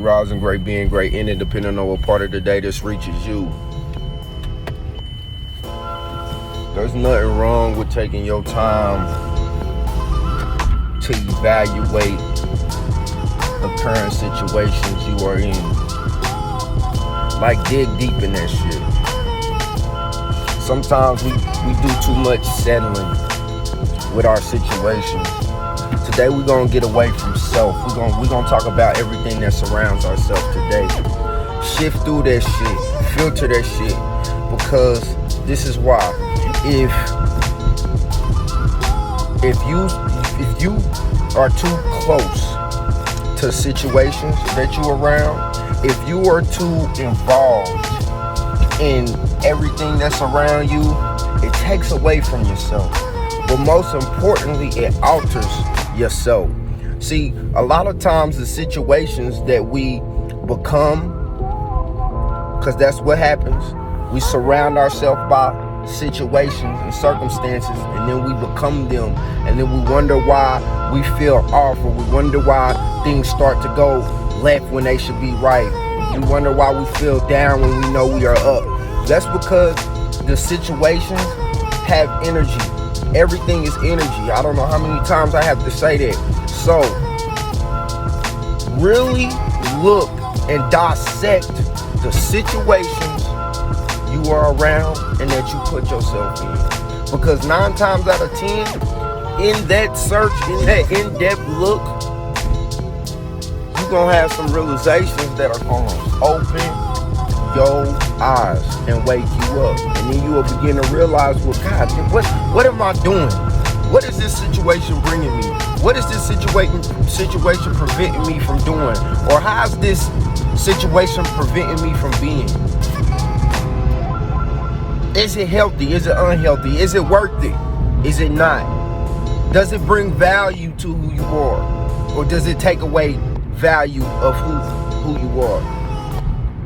rising, great being, great ending, depending on what part of the day this reaches you. There's nothing wrong with taking your time to evaluate the current situations you are in. Like, dig deep in that shit. Sometimes we do too much settling with our situations. Today we're gonna get away from self. We're gonna talk about everything that surrounds ourselves today. Shift through that shit, filter that shit, because this is why. If you are too close to situations that you're around, if you are too involved in everything that's around you, it takes away from yourself. But most importantly, it alters yourself. See, a lot of times the situations that we become, because that's what happens, we surround ourselves by situations and circumstances, and then we become them, and then we wonder why we feel off, or we wonder why things start to go left when they should be right. We wonder why we feel down when we know we are up. That's because the situations have energy. Everything is energy. I don't know how many times I have to say that. So really look and dissect the situations you are around and that you put yourself in. Because 9 times out of 10, in that search, in that in-depth look, you're going to have some realizations that are going to open your eyes and wake you up. And then you will begin to realize, well, God, what am I doing? What is this situation bringing me? What is this situation preventing me from doing? Or how is this situation preventing me from being? Is it healthy? Is it unhealthy? Is it worth it? Is it not? Does it bring value to who you are? Or does it take away value of who you are?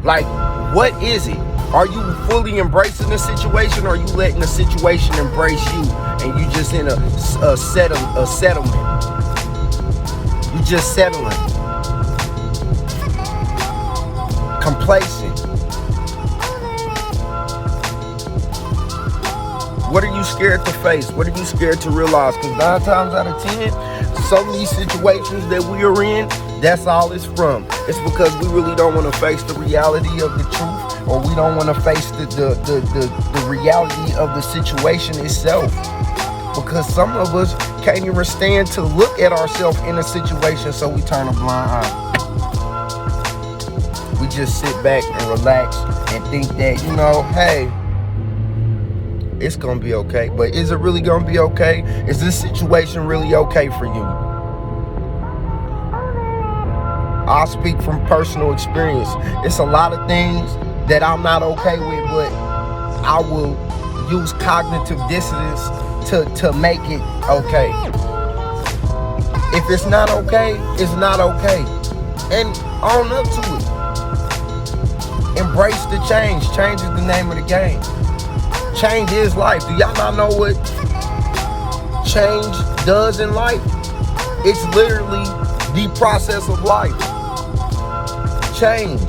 Like, what is it? Are you fully embracing the situation, or are you letting the situation embrace you and you just in a settlement? You just settling. Complacent. What are you scared to face? What are you scared to realize? Because 9 times out of 10, some of these situations that we are in, that's all it's from. It's because we really don't want to face the reality of the truth, or we don't want to face the reality of the situation itself. Because some of us can't even stand to look at ourselves in a situation, so we turn a blind eye. We just sit back and relax and think that, hey, it's going to be okay. But is it really going to be okay? Is this situation really okay for you? I'll speak from personal experience. It's a lot of things that I'm not okay with, but I will use cognitive dissonance to make it okay. If it's not okay, it's not okay. And own up to it. Embrace the change. Change is the name of the game. Change is life. Do y'all not know what change does in life? It's literally the process of life. Change.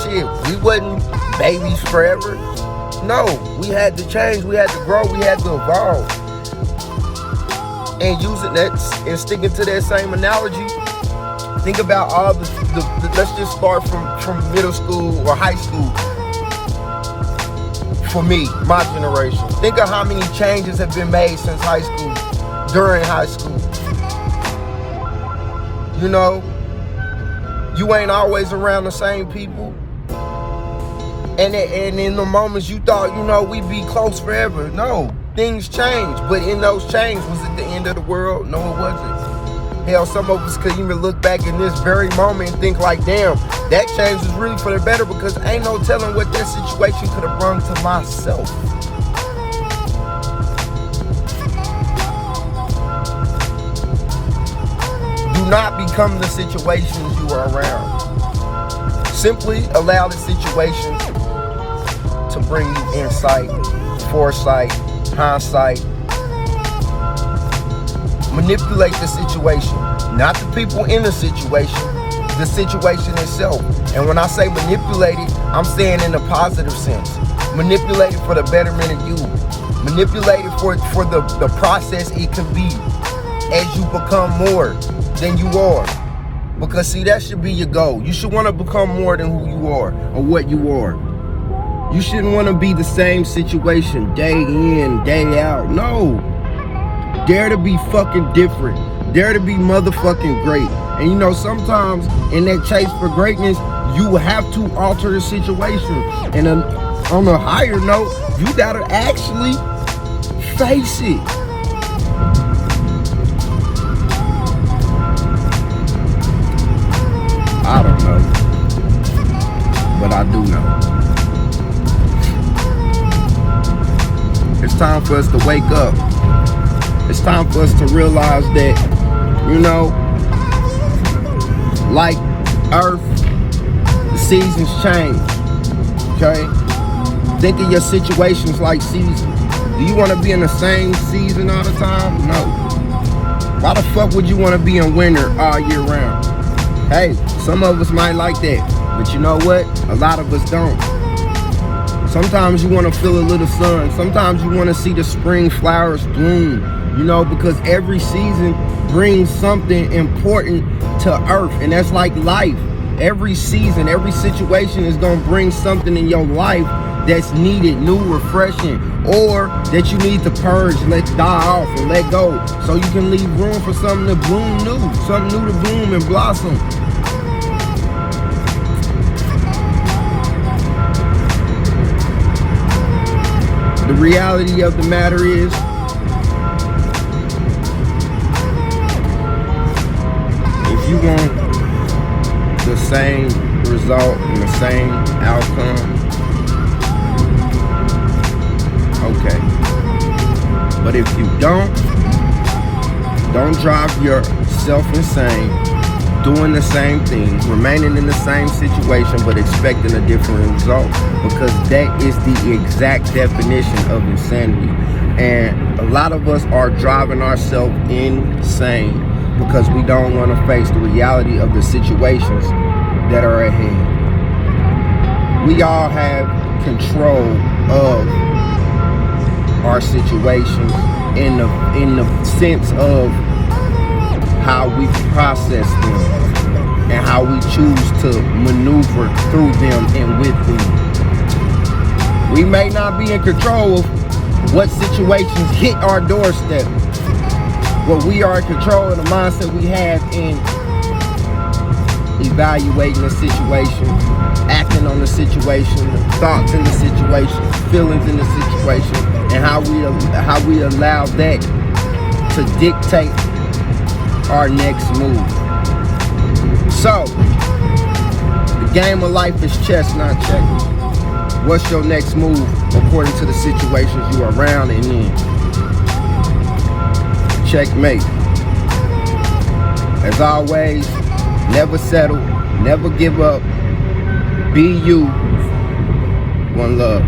Shit, we wasn't babies forever. No, we had to change. We had to grow. We had to evolve. And using that and sticking to that same analogy, think about all the let's just start from middle school or high school. For me, my generation, think of how many changes have been made since high school, during high school. You ain't always around the same people. And in the moments you thought, we'd be close forever. No, things change. But in those changes, was it the end of the world? No, it wasn't. Hell, some of us could even look back in this very moment and think like, damn, that change was really for the better, because ain't no telling what that situation could have brought to myself. Do not become the situations you are around. Simply allow the situation to bring you insight, foresight, hindsight. Manipulate the situation, not the people in the situation, the situation itself. And when I say manipulate it, I'm saying in a positive sense. Manipulate it for the betterment of you. Manipulate it for the process it can be as you become more than you are. Because see, that should be your goal. You should want to become more than who you are or what you are. You shouldn't want to be the same situation day in, day out. No. Dare to be fucking different. Dare to be motherfucking great. And you know, sometimes in that chase for greatness, you have to alter the situation. And on a higher note, you gotta actually face it. I don't know, but I do know. It's time for us to wake up. It's time for us to realize that, you know, like Earth, the seasons change, okay? Think of your situations like seasons. Do you want to be in the same season all the time? No. Why the fuck would you want to be in winter all year round? Hey, some of us might like that, but you know what? A lot of us don't. Sometimes you want to feel a little sun. Sometimes you want to see the spring flowers bloom, you know, because every season brings something important to Earth, and that's like life. Every season, every situation is going to bring something in your life that's needed, new, refreshing, or that you need to purge, let die off, and let go, so you can leave room for something to bloom new, something new to bloom and blossom. The reality of the matter is, if you want the same result and the same outcome, okay. But if you don't drive yourself insane doing the same thing, remaining in the same situation but expecting a different result, because that is the exact definition of insanity. And a lot of us are driving ourselves insane because we don't want to face the reality of the situations that are at hand. We all have control of our situations in the sense of how we process them and how we choose to maneuver through them and with them. We may not be in control of what situations hit our doorstep, but we are in control of the mindset we have in evaluating the situation, acting on the situation, the thoughts in the situation, feelings in the situation, and how we allow that to dictate our next move. So, the game of life is chess, not checkers. What's your next move according to the situations you are around and in? Checkmate. As always, never settle, never give up. Be you. One love.